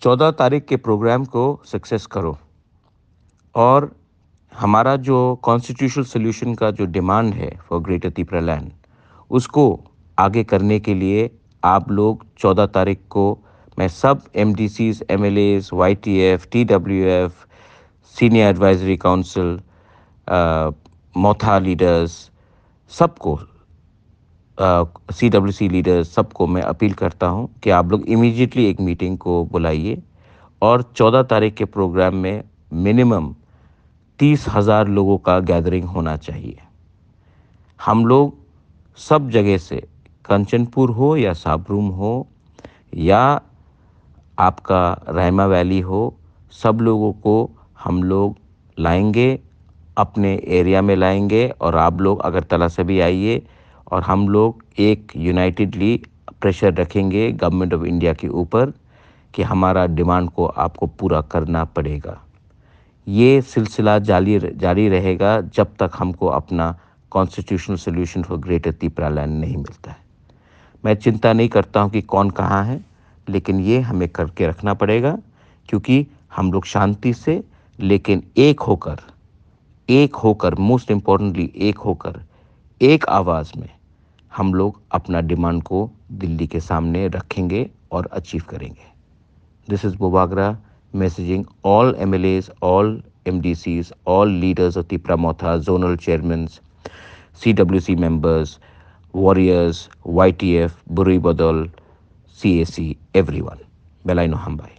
14 तारीख के प्रोग्राम को सक्सेस करो और हमारा जो कॉन्स्टिट्यूशनल सॉल्यूशन का जो डिमांड है फॉर ग्रेटर त्रिपुरा लैंड, उसको आगे करने के लिए आप लोग 14 तारीख को मैं सब MDCs, MLAs, YTF, TWF, senior advisory council, Motha leaders, सबको, सीडब्ल्यूसी लीडर्स, सबको मैं अपील करता हूं कि आप लोग इमीडिएटली एक मीटिंग को बुलाइए और 14 तारीख के प्रोग्राम में मिनिमम 30,000 लोगों का गैदरिंग होना चाहिए। हम लोग सब जगह से, कंचनपुर हो या साबरूम हो या आपका रहमा वैली हो, सब लोगों को हम लोग लाएंगे, अपने एरिया में लाएंगे और आप लोग अगरतला से भी आइए और हम लोग एक यूनाइटेडली प्रेशर रखेंगे गवर्नमेंट ऑफ इंडिया के ऊपर कि हमारा डिमांड को आपको पूरा करना पड़ेगा। ये सिलसिला जारी रहेगा जब तक हमको अपना constitutional solution for greater Tripura land नहीं मिलता है। मैं चिंता नहीं करता हूं कि कौन कहाँ है, लेकिन ये हमें करके रखना पड़ेगा क्योंकि हम लोग शांति से लेकिन एक होकर मोस्ट इम्पोर्टेंटली एक होकर, एक आवाज़ में हम लोग अपना डिमांड को दिल्ली के सामने रखेंगे और अचीव करेंगे। This is Bobagra messaging all MLAs, all MDCs, all leaders of Tipra Motha, zonal chairmen, CWC members, warriors, YTF, Buri Badal, CAC, everyone. Belaino Hambai.